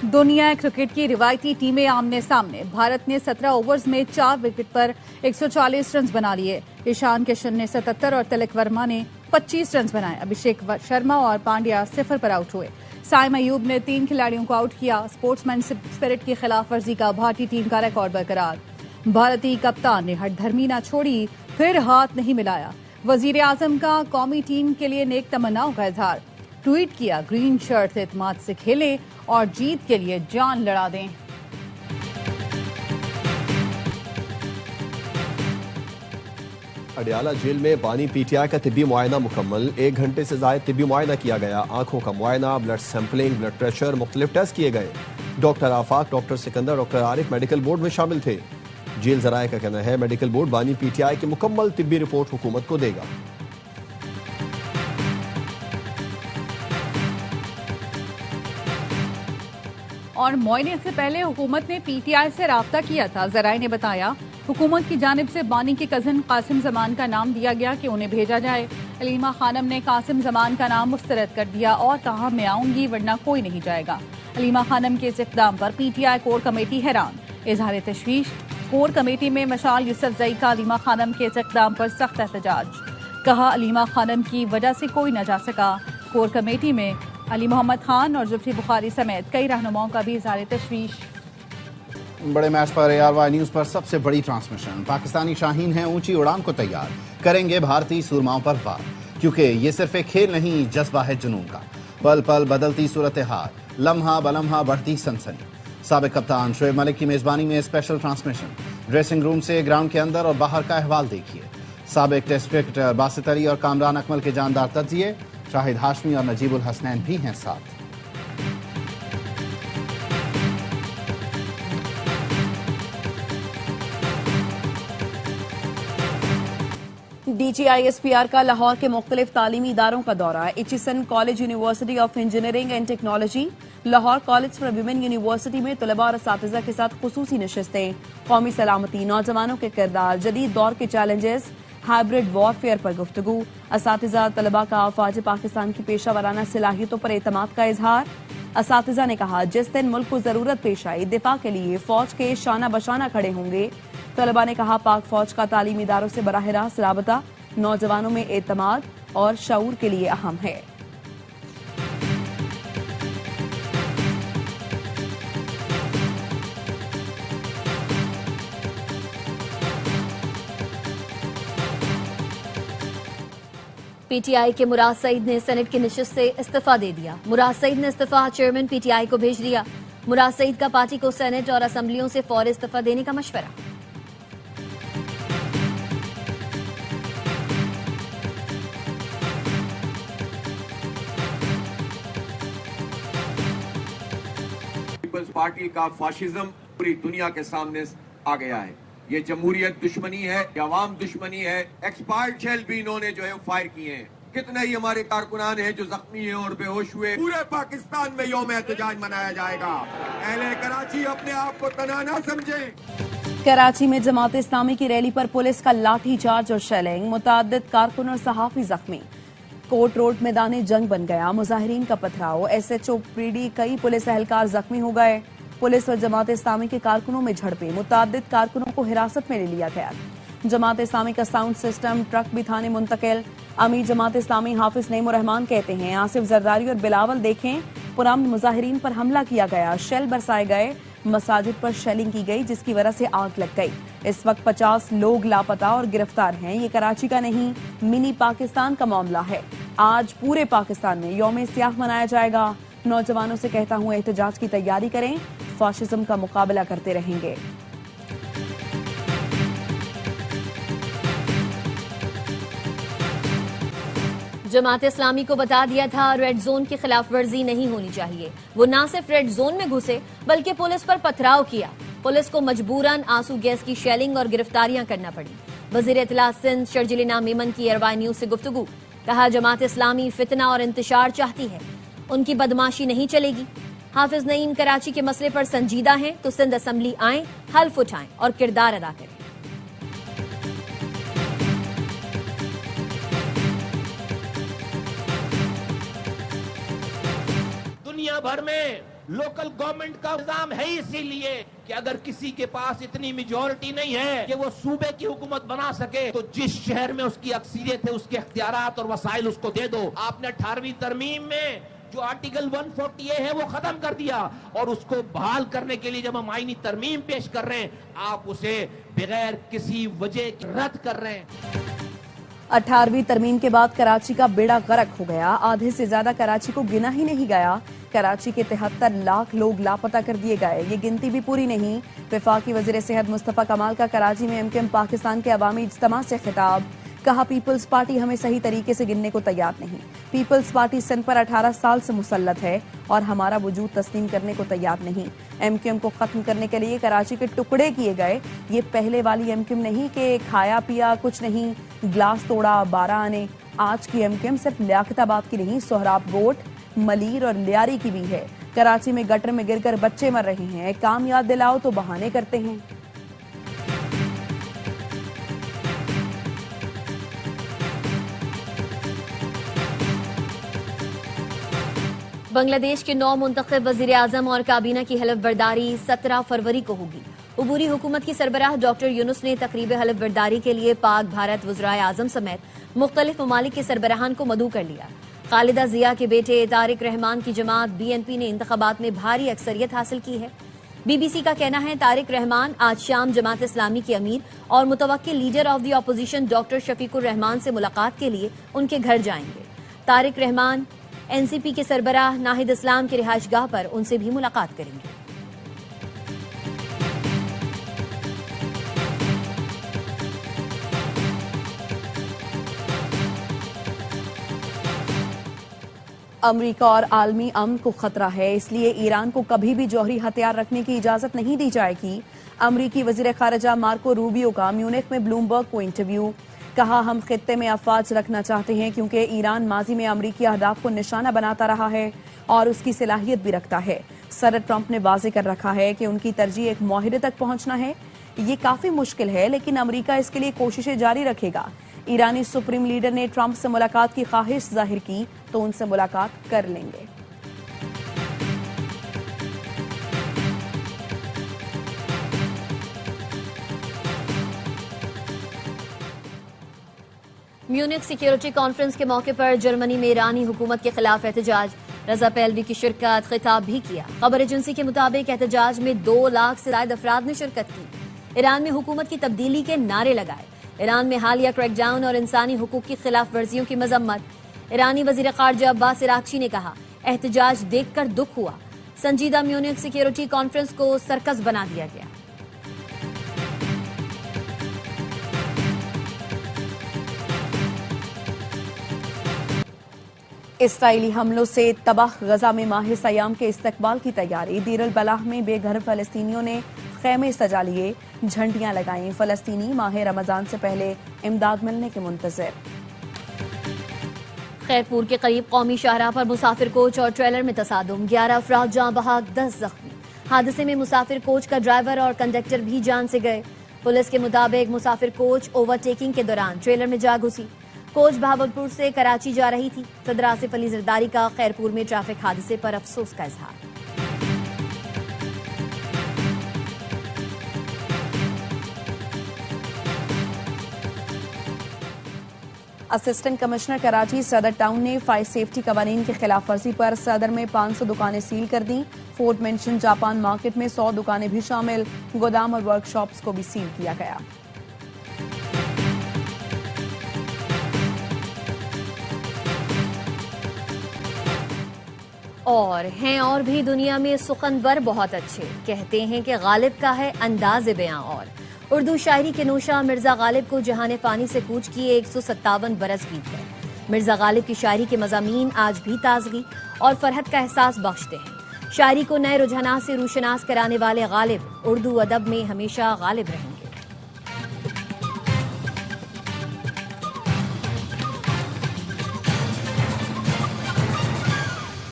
दुनिया क्रिकेट की रिवायती टीमें आमने सामने। भारत ने 17 ओवर्स में 4 विकेट पर 140 रन बना लिए। ईशान किशन ने 77 और तिलक वर्मा ने 25 रन बनाए। अभिषेक शर्मा और पांड्या 0 पर आउट हुए। साइम अयूब ने 3 खिलाड़ियों को आउट किया। स्पोर्ट्समैनशिप स्पिरिट की खिलाफवर्जी का भारतीय टीम का रिकॉर्ड बरकरार। भारतीय कप्तान ने हठधर्मी न छोड़ी, फिर हाथ नहीं मिलाया। वजीर आजम का कौमी टीम के लिए नेक तमन्नाओं का इजहार। ट्वीट किया, ग्रीन शर्ट से इत्मीनान से खेलें और जीत के लिए जान लड़ा दें। अडयाला जेल में बानी पीटीआई का तिब्बी मुआयना मुकम्मल। 1 घंटे से ज्यादा तिब्बी मुआयना किया गया। आंखों का मुआयना, ब्लड सैंपलिंग, ब्लड प्रेशर, मुख्तलिफ टेस्ट किए गए। Doctor Afaq, doctor Sikandar, doctor Arif medical board में शामिल थे। जेल जराये का कहना है मेडिकल बोर्ड बानी पीटीआई की मुकम्मल तिब्बी रिपोर्ट हुकूमत को देगा। और मुआयने से पहले हुकूमत ने पीटीआई से राब्ता किया था। जराये ने बताया, हुकूमत की जानिब से बानी के कजन कासिम जमान का नाम दिया गया कि उन्हें भेजा जाए। अलीमा खानम ने कासिम जमान का नाम मुस्तरद कर दिया और कहा, मैं आऊंगी वरना कोई नहीं जाएगा। अलीमा खानम के इस इक़दाम पर पीटीआई कोर कमेटी हैरान। इजहार तशवीश। कोर कमेटी में मशाल यूसुफजई का अलीमा खानम के इस इक़दाम पर सख्त एहतजाज। कहा, अलीमा खानम की वजह से कोई न जा सका। कोर कमेटी में अली मोहम्मद खान और जुल्फी बुखारी समेत कई रहनुमाओं का भी इजहार तशवीश। बड़े मैच पर ARY न्यूज पर सबसे बड़ी ट्रांसमिशन। पाकिस्तानी शाहीन हैं ऊंची उड़ान को तैयार, करेंगे भारतीय सूरमाओं पर वार, क्योंकि ये सिर्फ एक खेल नहीं, जज्बा है जुनून का। पल पल बदलती सूरत हाल, लम्हा बलम्हा बढ़ती सनसनी। साबिक कप्तान शोएब मलिक की मेजबानी में स्पेशल ट्रांसमिशन। ड्रेसिंग रूम से ग्राउंड के अंदर और बाहर का अहवाल देखिए। साबिक टेस्ट क्रिकेटर बासित अली और कामरान अकमल के जानदार तज्जिए। शाहिद हाशमी और नजीबुल हसनैन भी हैं साथ। DGISPR का लाहौर के मुख्तलिफ तालीमी इदारों का दौरा। Aitchison college, university of engineering and technology, Lahore college for women university में तलबा और असातिज़ा के साथ खुसूसी नशिस्तें। कौमी सलामती, नौजवानों के किरदार, जदीद दौर के चैलेंजेस, हाइब्रिड वॉरफेयर पर गुफ्तगू। असातिज़ा तलबा का अफवाज पाकिस्तान की पेशा वराना सलाहियतों पर एतमाद का इजहार। असातिज़ा ने कहा, जिस दिन मुल्क को जरूरत पेश आई, दिफा के लिए फौज के शाना बशाना खड़े होंगे। तलबा ने कहा, पाक फौज का तालीमी इदारों से बराह रास्त राबता नौजवानों में एतमाद और शऊर के लिए अहम है। पीटीआई के मुराद सईद ने सेनेट की नशिस्त से इस्तीफा दे दिया। मुराद सईद ने इस्तीफा चेयरमैन पीटीआई को भेज दिया। मुराद सईद का पार्टी को सेनेट और असेंबलियों से फौरी इस्तीफा देने का मशवरा। पीपल्स पार्टी का फाशिज्म पूरी दुनिया के सामने आ गया है। ये जमहूरियत दुश्मनी है, ये अवाम दुश्मनी है। एक्सपायर्ड शेल भी इन्होंने जो है फायर किए हैं। कितने ही हमारे कारकुनान हैं जो जख्मी हैं और बेहोश हुए। पूरे पाकिस्तान में यौम एहतजाज मनाया जाएगा। अहले कराची अपने आप को तना ना समझें। कराची में जमात इस्लामी की रैली पर पुलिस का लाठी चार्ज और शेलिंग। मुतअद्दिद कारकुन और सहाफी जख्मी। कोर्ट रोड मैदानी जंग बन गया। मुजाहिरीन का पथराव। SHO PD कई पुलिस एहलकार जख्मी हो गए। पुलिस और जमात इस्लामी के कारकुनों में झड़पें। मुतअद्दिद कारकुनों को हिरासत में ले लिया गया। जमात इस्लामी का साउंड सिस्टम ट्रक भी थाने मुंतकिल। अमीर जमात इस्लामी हाफिज नईम रहमान कहते हैं, आसिफ जरदारी और बिलावल देखें, पुरअमन मुजाहिरीन पर हमला किया गया, शेल बरसाए गए, मसाजिद पर शेलिंग की गई जिसकी वजह से आग लग गई। इस वक्त 50 लोग लापता और गिरफ्तार हैं। ये कराची का नहीं, मिनी पाकिस्तान का मामला है। आज पूरे पाकिस्तान में यौम सियाह मनाया जाएगा। नौजवानों से कहता हूं, एहतजाज की तैयारी करें, फाशिज्म का मुकाबला करते रहेंगे। जमात इस्लामी को बता दिया था, रेड जोन की खिलाफ वर्जी नहीं होनी चाहिए। वो ना सिर्फ रेड जोन में घुसे बल्कि पुलिस पर पथराव किया। पुलिस को मजबूरन आंसू गैस की शेलिंग और गिरफ्तारियां करना पड़ी। वजीर इत्तला सिंध शर्जिल इनाम मेमन की ARY न्यूज से गुफ्तगू। कहा, जमात इस्लामी फितना और इंतशार चाहती है, उनकी बदमाशी नहीं चलेगी। हाफिज नईम कराची के मसले पर संजीदा हैं तो सिंध असेंबली आए, हल्फ उठाएं और किरदार अदा करें। दुनिया भर में लोकल गवर्नमेंट का निजाम है इसीलिए कि अगर किसी के पास इतनी मेजॉरिटी नहीं है कि वो सूबे की हुकूमत बना सके, तो जिस शहर में उसकी अक्सरियत है उसके इख्तियारात और वसाइल उसको दे दो। आपने 18वीं तरमीम में जो आर्टिकल 140A है वो खत्म कर दिया, और उसको बहाल करने के लिए जब हम आईनी तरमीम पेश कर रहे हैं, आप उसे बगैर किसी वजह के रद्द कर रहे हैं। 18वीं तरमीम के बाद कराची का बेड़ा गर्क हो गया। आधे से ज्यादा कराची को गिना ही नहीं गया। कराची के 73 लाख लोग लापता कर दिए गए। ये गिनती भी पूरी नहीं। वफाकी वजीर सेहत मुस्तफा कमाल का कराची में MKM पाकिस्तान के अवामी इज्तिमा से खिताब। कहा, पीपल्स पार्टी हमें सही तरीके से गिनने को तैयार नहीं। पीपल्स पार्टी सिंध पर 18 साल से मुसल्लत है और हमारा वजूद तस्लीम करने को तैयार नहीं। MKM को खत्म करने के लिए कराची के टुकड़े किए गए। ये पहले वाली MKM नहीं कि खाया पिया कुछ नहीं, ग्लास तोड़ा 12 आने। आज की MKM सिर्फ लियाकताबाद की नहीं, सोहराबकोट, मलीर और लियारी की भी है। कराची में गटर में गिरकर बच्चे मर रहे हैं। काम याद दिलाओ तो बहाने करते हैं। बांग्लादेश के 9 मुंतखब वजीर आजम और काबीना की हलफ बर्दारी 17 फरवरी को होगी। उबूरी हुकूमत की सरबराह डॉक्टर यूनुस ने तकरीब हलफ बर्दारी के लिए पाक भारत वज़राए आजम समेत मुख्तलिफ ममालिक के सरबराहान को मदऊ कर लिया। खालिदा जिया के बेटे तारिक रहमान की जमात BNP ने इंतखाबात में भारी अक्सरियत हासिल की है। BBC का कहना है तारिक रहमान आज शाम जमात इस्लामी के अमीर और मुतवक्किल leader of the opposition doctor Shafiqur Rahman से मुलाकात के लिए उनके घर जाएंगे। तारिक रहमान NCP के सरबराह नाहिद इस्लाम की रिहाइशगाह पर उनसे भी मुलाकात करेंगे। अमेरिका और आलमी अमन को खतरा है, इसलिए ईरान को कभी भी जौहरी हथियार रखने की इजाजत नहीं दी जाएगी। अमरीकी वजीर खारजा मार्को रूबियो का म्यूनिख में ब्लूमबर्ग को इंटरव्यू। कहा, हम खित्ते में अफवाज रखना चाहते हैं क्योंकि ईरान माजी में अमरीकी अहदाफ को निशाना बनाता रहा है और उसकी सलाहियत भी रखता है। सदर ट्रंप ने वाजे कर रखा है कि उनकी तरजीह एक मुआहदे तक पहुंचना है। ये काफी मुश्किल है, लेकिन अमरीका इसके लिए कोशिशें जारी रखेगा। ईरानी सुप्रीम लीडर ने ट्रंप से मुलाकात की ख्वाहिश जाहिर की तो उनसे मुलाकात कर लेंगे। म्यूनिख सिक्योरिटी कॉन्फ्रेंस के मौके पर जर्मनी में ईरानी हुकूमत के खिलाफ एहतजाज। रजा पहलवी की शिरकत, खिताब भी किया। खबर एजेंसी के मुताबिक एहतजाज में 2 लाख से ज्यादा अफराद ने शिरकत की। ईरान में हुकूमत की तब्दीली के नारे लगाए। ईरान में हालिया क्रैकडाउन और इंसानी हुकूक की खिलाफ वर्जियों की मजम्मत। ईरानी वजीर खारजा अब्बास इराक्ची ने कहा, एहतजाज देखकर दुख हुआ। संजीदा म्यूनिख सिक्योरिटी कॉन्फ्रेंस को सर्कस बना दिया गया। इसराइली हमलों से तबाह गजा में माह सयाम के इस्तकबाल की तैयारी। दीर अल बलाह में बेघर फलस्तीनियों ने खेमे सजा लिए, झंडियां लगाई। फलस्तीनी माह रमजान से पहले इमदाद मिलने के मुंतजर। खैरपुर के करीब कौमी शाहराह पर मुसाफिर कोच और ट्रेलर में तसादुम। 11 अफराद जान बहक, 10 जख्मी। हादसे में मुसाफिर कोच का ड्राइवर और कंडक्टर भी जान से गए। पुलिस के मुताबिक मुसाफिर कोच ओवरटेकिंग के दौरान ट्रेलर में जा घुसी। कोच भावलपुर से कराची जा रही थी। सदर आसिफ अली जरदारी का खैरपुर में ट्रैफिक हादसे पर अफसोस का इजहार। असिस्टेंट कमिश्नर कराची सदर टाउन ने फायर सेफ्टी कवानीन की खिलाफ वर्जी पर सदर में 500 दुकानें सील कर दी। फोर्ट मेंशन जापान मार्केट में 100 दुकानें भी शामिल। गोदाम और वर्कशॉप्स को भी सील किया गया। और भी दुनिया में सुखनवर बहुत अच्छे। कहते हैं कि गालिब का है अंदाज बयां। और उर्दू शायरी के नौशा मिर्जा गालिब को जहाने पानी से कूच किए 157 बरस बीत गए। मिर्जा गालिब की शायरी के मज़ामीन आज भी ताजगी और फरहत का एहसास बख्शते हैं। शायरी को नए रुझानात से रूशनास कराने वाले गालिब उर्दू अदब में हमेशा गालिब रहेंगे।